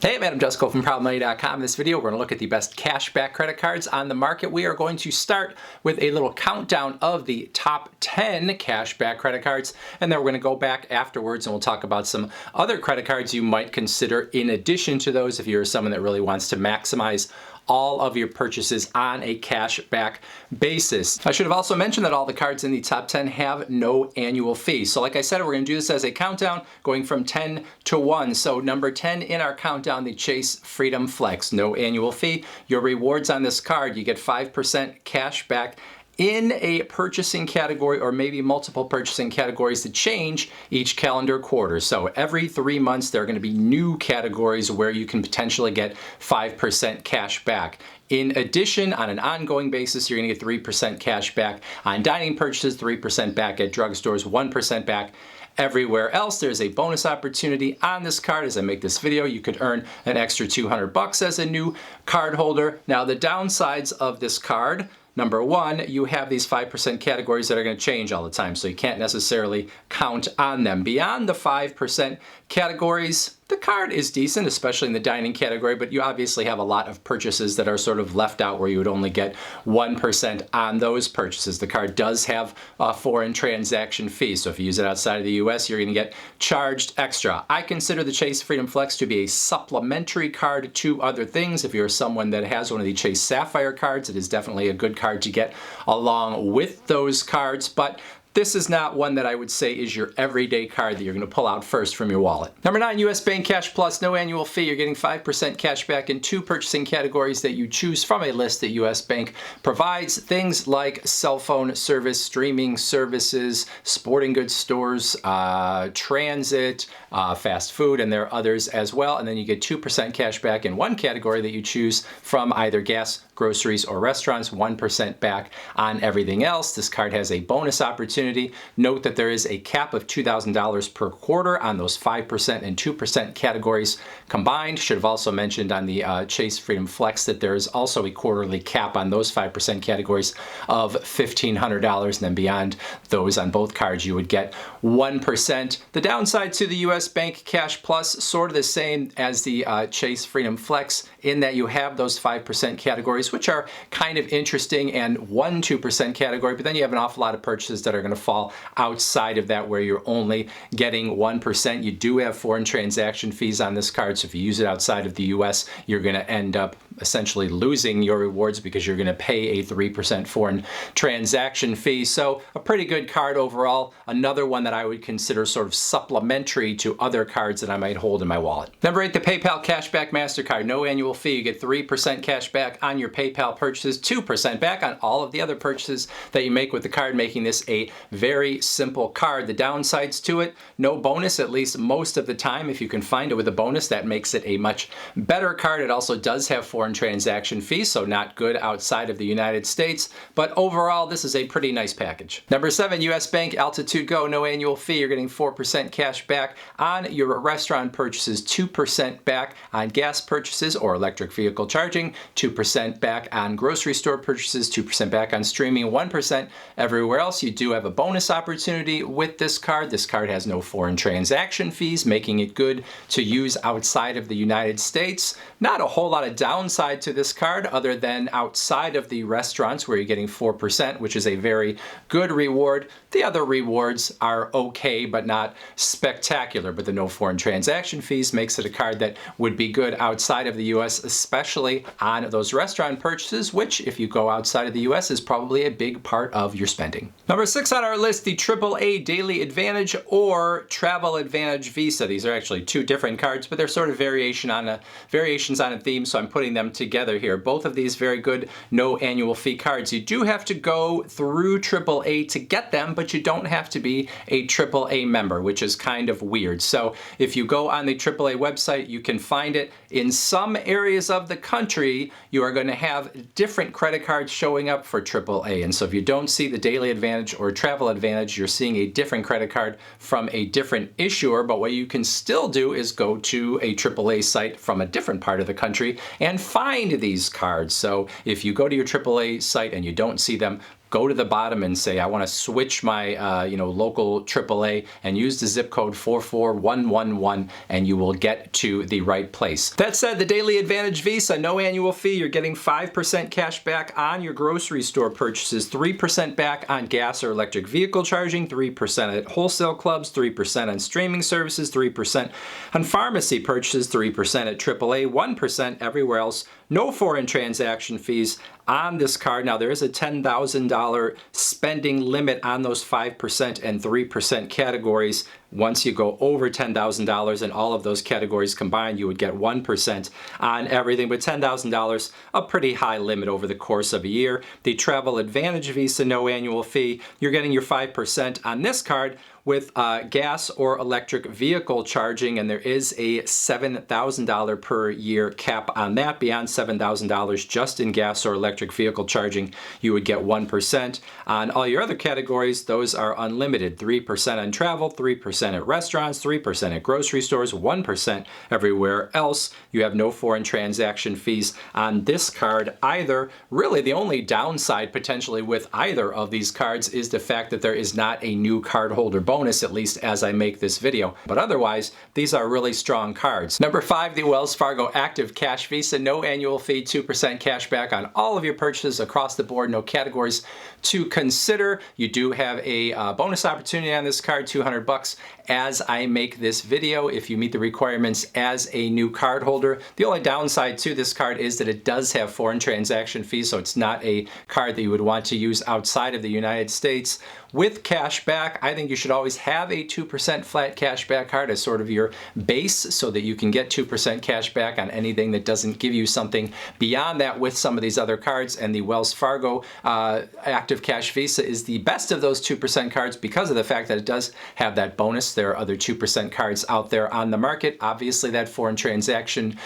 Hey, I'm Jusko from ProudMoney.com. In this video, we're going to look at the best cashback credit cards on the market. We are going to start with a little countdown of the top 10 cashback credit cards, and then we're going to go back afterwards and we'll talk about some other credit cards you might consider in addition to those if you're someone that really wants to maximize all of your purchases on a cashback basis. I should have also mentioned that all the cards in the top 10 have no annual fee. So like I said, we're going to do this as a countdown going from 10 to 1. So number 10 in our countdown, the Chase Freedom Flex, no annual fee. Your rewards on this card, you get 5% cash back in a purchasing category or maybe multiple purchasing categories that change each calendar quarter. So every 3 months, there are going to be new categories where you can potentially get 5% cash back. In addition, on an ongoing basis, you're going to get 3% cash back on dining purchases, 3% back at drugstores, 1% back everywhere else. There's a bonus opportunity on this card. As I make this video, you could earn an extra $200 as a new card holder. Now, the downsides of this card, number one, you have these 5% categories that are going to change all the time, so you can't necessarily count on them. Beyond the 5% categories, the card is decent, especially in the dining category, but you obviously have a lot of purchases that are sort of left out where you would only get 1% on those purchases. The card does have a foreign transaction fee, so if you use it outside of the US, you're going to get charged extra. I consider the Chase Freedom Flex to be a supplementary card to other things. If you're someone that has one of the Chase Sapphire cards, it is definitely a good card to get along with those cards, but this is not one that I would say is your everyday card that you're going to pull out first from your wallet. Number 9, US Bank Cash Plus, no annual fee. You're getting 5% cash back in 2 purchasing categories that you choose from a list that US Bank provides. Things like cell phone service, streaming services, sporting goods stores, transit, fast food, and there are others as well. And then you get 2% cash back in 1 category that you choose from either gas, groceries, or restaurants, 1% back on everything else. This card has a bonus opportunity. Note that there is a cap of $2,000 per quarter on those 5% and 2% categories combined. Should have also mentioned on the Chase Freedom Flex that there is also a quarterly cap on those 5% categories of $1,500, and then beyond those on both cards you would get 1%. The downside to the US Bank Cash Plus, sort of the same as the Chase Freedom Flex in that you have those 5% categories, which are kind of interesting, and 1-2% category, but then you have an awful lot of purchases that are going to fall outside of that where you're only getting 1%. You do have foreign transaction fees on this card, so if you use it outside of the US, you're going to end up essentially losing your rewards because you're going to pay a 3% foreign transaction fee. So a pretty good card overall. Another one that I would consider sort of supplementary to other cards that I might hold in my wallet. Number 8, the PayPal Cashback MasterCard. No annual fee. You get 3% cash back on your PayPal purchases, 2% back on all of the other purchases that you make with the card, making this a very simple card. The downsides to it, no bonus, at least most of the time. If you can find it with a bonus, that makes it a much better card. It also does have foreign transaction fees, so not good outside of the United States, but overall this is a pretty nice package. Number 7, US Bank Altitude Go, no annual fee. You're getting 4% cash back on your restaurant purchases, 2% back on gas purchases or electric vehicle charging, 2% back on grocery store purchases, 2% back on streaming, 1% everywhere else. You do have a bonus opportunity with this card. This card has no foreign transaction fees, making it good to use outside of the United States. Not a whole lot of downside to this card other than outside of the restaurants where you're getting 4%, which is a very good reward. The other rewards are okay, but not spectacular, but the no foreign transaction fees makes it a card that would be good outside of the US, especially on those restaurant purchases, which if you go outside of the US is probably a big part of your spending. Number 6 on our list, the AAA Daily Advantage or Travel Advantage Visa. These are actually 2 different cards, but they're sort of variations on a theme, so I'm putting them together here. Both of these very good no annual fee cards. You do have to go through AAA to get them, but you don't have to be a AAA member, which is kind of weird. So if you go on the AAA website, you can find it. In some areas of the country, you are going to have different credit cards showing up for AAA. And so if you don't see the Daily Advantage or Travel Advantage, you're seeing a different credit card from a different issuer. But what you can still do is go to a AAA site from a different part of the country and find these cards. So if you go to your AAA site and you don't see them, go to the bottom and say, I want to switch my local AAA and use the zip code 44111, and you will get to the right place. That said, the Daily Advantage Visa, no annual fee. You're getting 5% cash back on your grocery store purchases, 3% back on gas or electric vehicle charging, 3% at wholesale clubs, 3% on streaming services, 3% on pharmacy purchases, 3% at AAA, 1% everywhere else. No foreign transaction fees on this card. Now, there is a $10,000 spending limit on those 5% and 3% categories. Once you go over $10,000 in all of those categories combined, you would get 1% on everything, but $10,000, a pretty high limit over the course of a year. The Travel Advantage Visa, no annual fee. You're getting your 5% on this card with gas or electric vehicle charging, and there is a $7,000 per year cap on that. Beyond $7,000 just in gas or electric vehicle charging, you would get 1%. On all your other categories, those are unlimited. 3% on travel, 3% at restaurants, 3% at grocery stores, 1% everywhere else. You have no foreign transaction fees on this card either. Really, the only downside potentially with either of these cards is the fact that there is not a new cardholder bonus, at least as I make this video. But otherwise, these are really strong cards. Number 5, the Wells Fargo Active Cash Visa, no annual fee, 2% cash back on all of your purchases across the board, no categories to consider. You do have a bonus opportunity on this card, $200 as I make this video if you meet the requirements as a new card holder. The only downside to this card is that it does have foreign transaction fees, so it's not a card that you would want to use outside of the United States. With cash back, I think you should always have a 2% flat cash back card as sort of your base so that you can get 2% cash back on anything that doesn't give you something beyond that with some of these other cards. And the Wells Fargo Active Cash Visa is the best of those 2% cards because of the fact that it does have that bonus. There are other 2% cards out there on the market. Obviously, that foreign transaction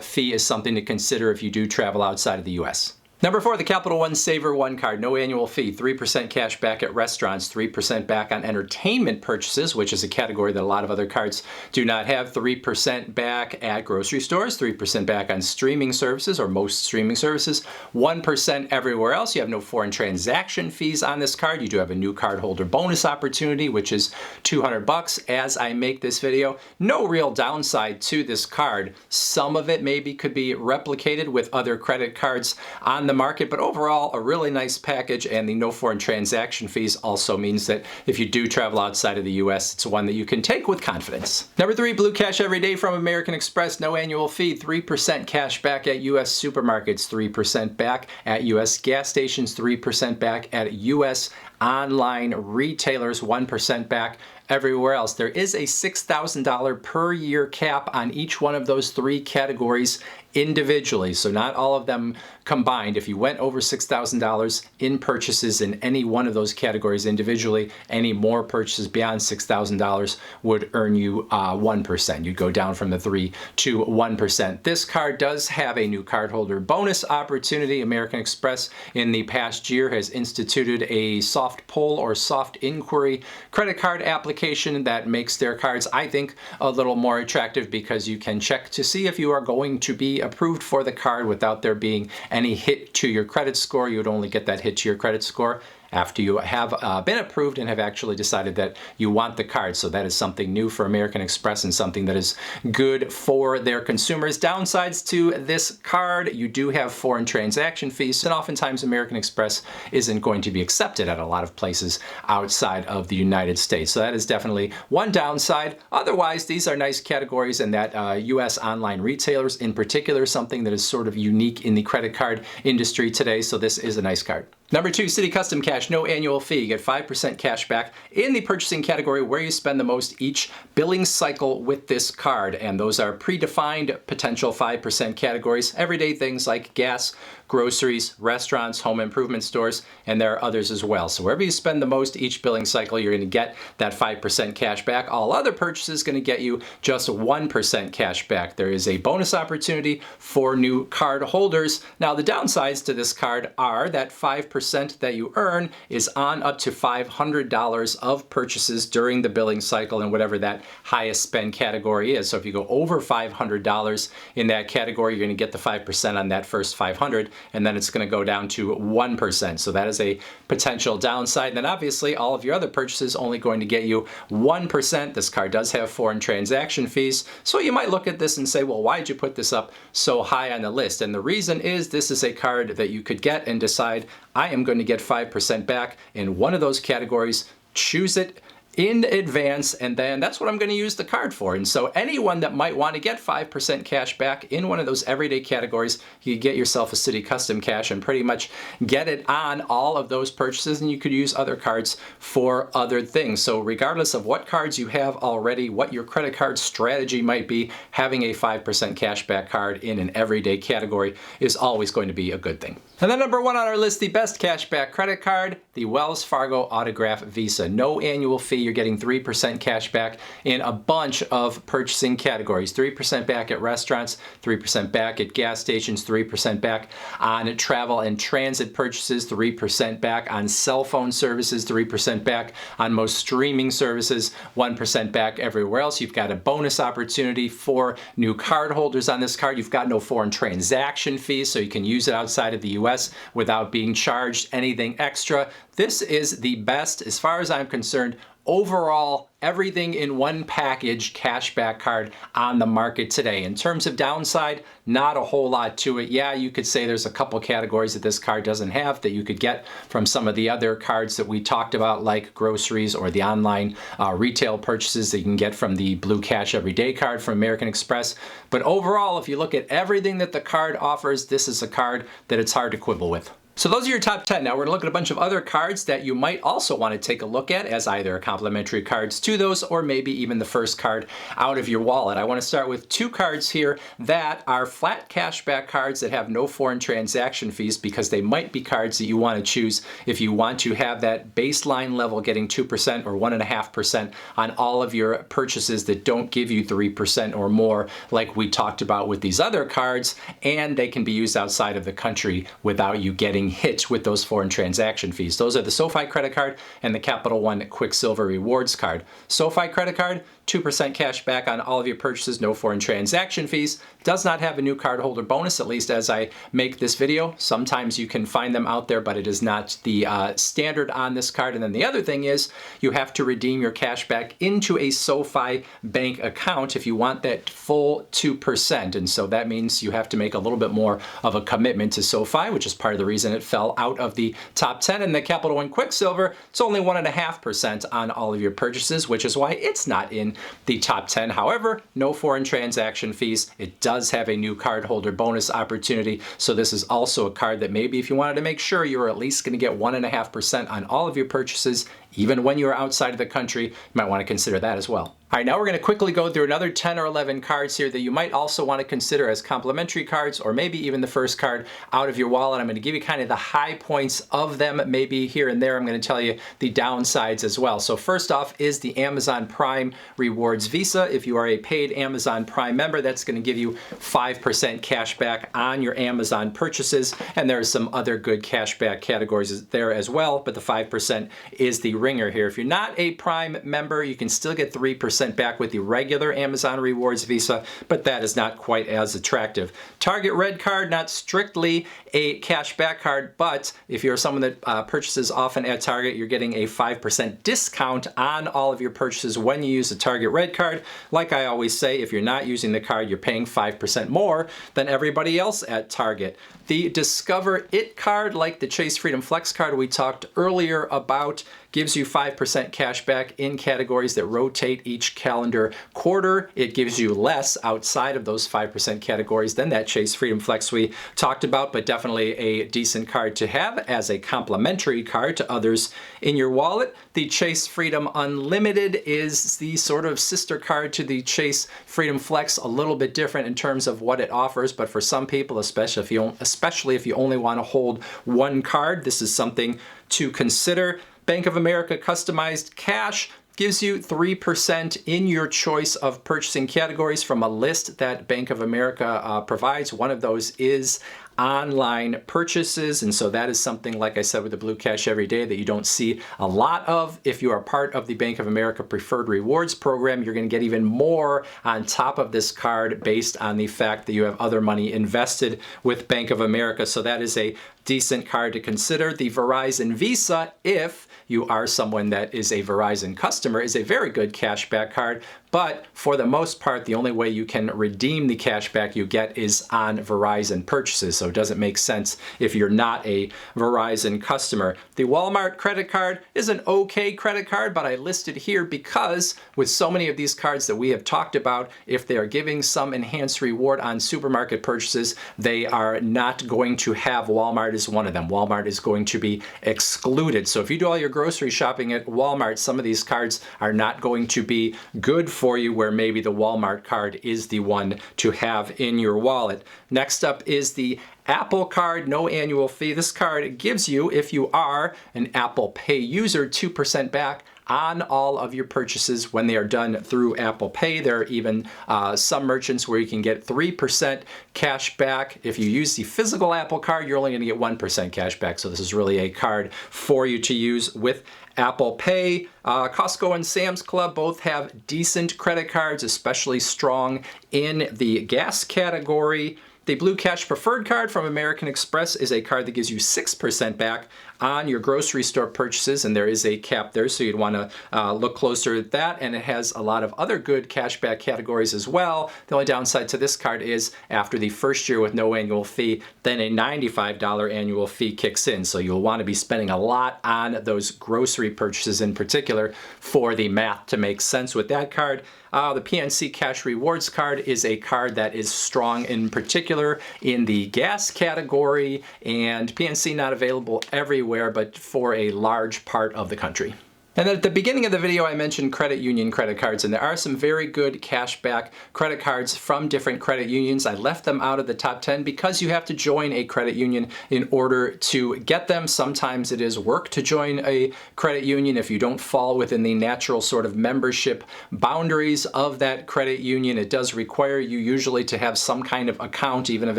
fee is something to consider if you do travel outside of the US. Number 4, the Capital One Saver One card, no annual fee, 3% cash back at restaurants, 3% back on entertainment purchases, which is a category that a lot of other cards do not have, 3% back at grocery stores, 3% back on streaming services or most streaming services, 1% everywhere else. You have no foreign transaction fees on this card. You do have a new card holder bonus opportunity, which is $200 as I make this video. No real downside to this card. Some of it maybe could be replicated with other credit cards on the market, but overall a really nice package, and the no foreign transaction fees also means that if you do travel outside of the US, it's one that you can take with confidence. Number 3, Blue Cash Everyday from American Express, no annual fee, 3% cash back at US supermarkets, 3% back at US gas stations, 3% back at US online retailers, 1% back everywhere else. There is a $6,000 per year cap on each one of those 3 categories individually, so not all of them combined. If you went over $6,000 in purchases in any one of those categories individually, any more purchases beyond $6,000 would earn you 1%. You'd go down from the 3 to 1%. This card does have a new cardholder bonus opportunity. American Express in the past year has instituted a soft pull or soft inquiry credit card application that makes their cards, I think, a little more attractive because you can check to see if you are going to be approved for the card without there being any hit to your credit score. You would only get that hit to your credit score after you have been approved and have actually decided that you want the card. So that is something new for American Express and something that is good for their consumers. Downsides to this card, you do have foreign transaction fees, and oftentimes American Express isn't going to be accepted at a lot of places outside of the United States. So that is definitely one downside. Otherwise, these are nice categories, and that US online retailers in particular, something that is sort of unique in the credit card industry today. So this is a nice card. Number 2, Citi Custom Cash, no annual fee. You get 5% cash back in the purchasing category where you spend the most each billing cycle with this card. And those are predefined potential 5% categories. Everyday things like gas, groceries, restaurants, home improvement stores, and there are others as well. So wherever you spend the most each billing cycle, you're going to get that 5% cash back. All other purchases going to get you just 1% cash back. There is a bonus opportunity for new card holders. Now, the downsides to this card are that 5% that you earn is on up to $500 of purchases during the billing cycle and whatever that highest spend category is. So if you go over $500 in that category, you're going to get the 5% on that first $500. and then it's going to go down to 1%. So that is a potential downside. And then obviously all of your other purchases only going to get you 1%. This card does have foreign transaction fees. So you might look at this and say, well, why did you put this up so high on the list? And the reason is this is a card that you could get and decide, I am going to get 5% back in one of those categories. Choose it in advance, and then that's what I'm going to use the card for. And so anyone that might want to get 5% cash back in one of those everyday categories, you get yourself a Citi Custom Cash and pretty much get it on all of those purchases, and you could use other cards for other things. So regardless of what cards you have already, what your credit card strategy might be, having a 5% cash back card in an everyday category is always going to be a good thing. And then number 1 on our list, the best cash back credit card, the Wells Fargo Autograph Visa. No annual fee. You're getting 3% cash back in a bunch of purchasing categories. 3% back at restaurants, 3% back at gas stations, 3% back on travel and transit purchases, 3% back on cell phone services, 3% back on most streaming services, 1% back everywhere else. You've got a bonus opportunity for new card holders on this card. You've got no foreign transaction fees, so you can use it outside of the US without being charged anything extra. This is the best, as far as I'm concerned, overall, everything in one package cashback card on the market today. In terms of downside, not a whole lot to it. Yeah, you could say there's a couple categories that this card doesn't have that you could get from some of the other cards that we talked about, like groceries or the online retail purchases that you can get from the Blue Cash Everyday card from American Express. But overall, if you look at everything that the card offers, this is a card that it's hard to quibble with. So those are your top 10. Now we're going to look at a bunch of other cards that you might also want to take a look at as either complimentary cards to those or maybe even the first card out of your wallet. I want to start with 2 cards here that are flat cashback cards that have no foreign transaction fees, because they might be cards that you want to choose if you want to have that baseline level getting 2% or 1.5% on all of your purchases that don't give you 3% or more like we talked about with these other cards, and they can be used outside of the country without you getting hit with those foreign transaction fees. Those are the SoFi credit card and the Capital One Quicksilver Rewards card. SoFi credit card, 2% cash back on all of your purchases, no foreign transaction fees. Does not have a new cardholder bonus, at least as I make this video. Sometimes you can find them out there, but it is not the standard on this card. And then the other thing is you have to redeem your cash back into a SoFi bank account if you want that full 2%. And so that means you have to make a little bit more of a commitment to SoFi, which is part of the reason it fell out of the top 10. And the Capital One Quicksilver, it's only 1.5% on all of your purchases, which is why it's not in the top 10. However, no foreign transaction fees. It does have a new cardholder bonus opportunity. So this is also a card that maybe if you wanted to make sure you were at least going to get 1.5% on all of your purchases, even when you're outside of the country, you might want to consider that as well. All right, now we're going to quickly go through another 10 or 11 cards here that you might also want to consider as complimentary cards, or maybe even the first card out of your wallet. I'm going to give you kind of the high points of them. Maybe here and there I'm going to tell you the downsides as well. So first off is the Amazon Prime Rewards Visa. If you are a paid Amazon Prime member, that's going to give you 5% cash back on your Amazon purchases. And there are some other good cash back categories there as well, but the 5% is the ringer here. If you're not a Prime member, you can still get 3% back with the regular Amazon Rewards Visa, but that is not quite as attractive. Target Red Card, not strictly a cash back card, but if you're someone that purchases often at Target, you're getting a 5% discount on all of your purchases when you use the Target Red Card. Like I always say, if you're not using the card, you're paying 5% more than everybody else at Target. The Discover It card, like the Chase Freedom Flex card we talked earlier about, gives you 5% cash back in categories that rotate each calendar quarter. It gives you less outside of those 5% categories than that Chase Freedom Flex we talked about, but definitely a decent card to have as a complimentary card to others in your wallet. The Chase Freedom Unlimited is the sort of sister card to the Chase Freedom Flex, a little bit different in terms of what it offers, but for some people, especially if you only want to hold one card, this is something to consider. Bank of America Customized Cash gives you 3% in your choice of purchasing categories from a list that Bank of America provides. One of those is online purchases. And so that is something, like I said, with the Blue Cash Every Day that you don't see a lot of. If you are part of the Bank of America Preferred Rewards program, you're going to get even more on top of this card based on the fact that you have other money invested with Bank of America. So that is a decent card to consider. The Verizon Visa, if you are someone that is a Verizon customer, is a very good cashback card. But for the most part, the only way you can redeem the cashback you get is on Verizon purchases. So it doesn't make sense if you're not a Verizon customer. The Walmart credit card is an okay credit card, but I listed here because with so many of these cards that we have talked about, if they are giving some enhanced reward on supermarket purchases, they are not going to have Walmart as one of them. Walmart is going to be excluded. So if you do all your grocery shopping at Walmart, some of these cards are not going to be good for you, where maybe the Walmart card is the one to have in your wallet. Next up is the Apple card, no annual fee. This card gives you, if you are an Apple Pay user, 2% back on all of your purchases when they are done through Apple Pay. There are even some merchants where you can get 3% cash back. If you use the physical Apple card, you're only going to get 1% cash back. So this is really a card for you to use with Apple Pay. Costco and Sam's Club both have decent credit cards, especially strong in the gas category. The Blue Cash Preferred card from American Express is a card that gives you 6% back on your grocery store purchases, and there is a cap there, so you'd want to look closer at that. And it has a lot of other good cashback categories as well. The only downside to this card is after the first year with no annual fee, then a $95 annual fee kicks in. So you'll want to be spending a lot on those grocery purchases in particular for the math to make sense with that card. The PNC Cash Rewards card is a card that is strong in particular in the gas category, and PNC not available everywhere, but for a large part of the country. And then at the beginning of the video, I mentioned credit union credit cards, and there are some very good cashback credit cards from different credit unions. I left them out of the top 10 because you have to join a credit union in order to get them. Sometimes it is work to join a credit union if you don't fall within the natural sort of membership boundaries of that credit union. It does require you usually to have some kind of account, even if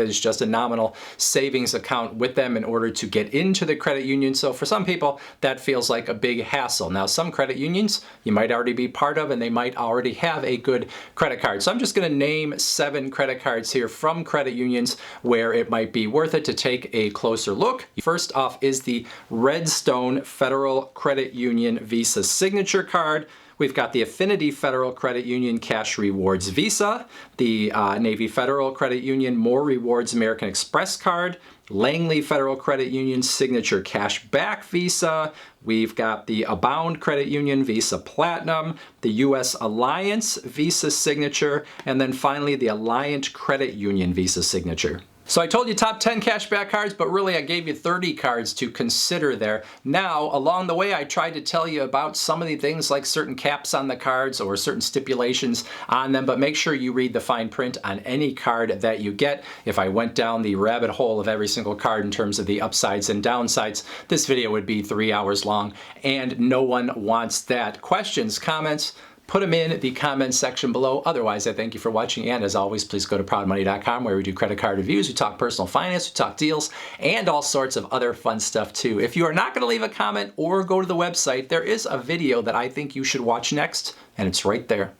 it is just a nominal savings account with them in order to get into the credit union. So for some people, that feels like a big hassle. Now, some credit unions you might already be part of, and they might already have a good credit card. So I'm just going to name 7 credit cards here from credit unions where it might be worth it to take a closer look. First off is the Redstone Federal Credit Union Visa Signature Card. We've got the Affinity Federal Credit Union Cash Rewards Visa, the Navy Federal Credit Union More Rewards American Express Card, Langley Federal Credit Union Signature Cash Back Visa. We've got the Abound Credit Union Visa Platinum, the U.S. Alliance Visa Signature, and then finally the Alliant Credit Union Visa Signature. So I told you top 10 cashback cards, but really I gave you 30 cards to consider there. Now, along the way, I tried to tell you about some of the things like certain caps on the cards or certain stipulations on them, but make sure you read the fine print on any card that you get. If I went down the rabbit hole of every single card in terms of the upsides and downsides, this video would be 3 hours long, and no one wants that. Questions, comments? Put them in the comments section below. Otherwise, I thank you for watching, and as always, please go to proudmoney.com where we do credit card reviews, we talk personal finance, we talk deals, and all sorts of other fun stuff too. If you are not going to leave a comment or go to the website, there is a video that I think you should watch next, and it's right there.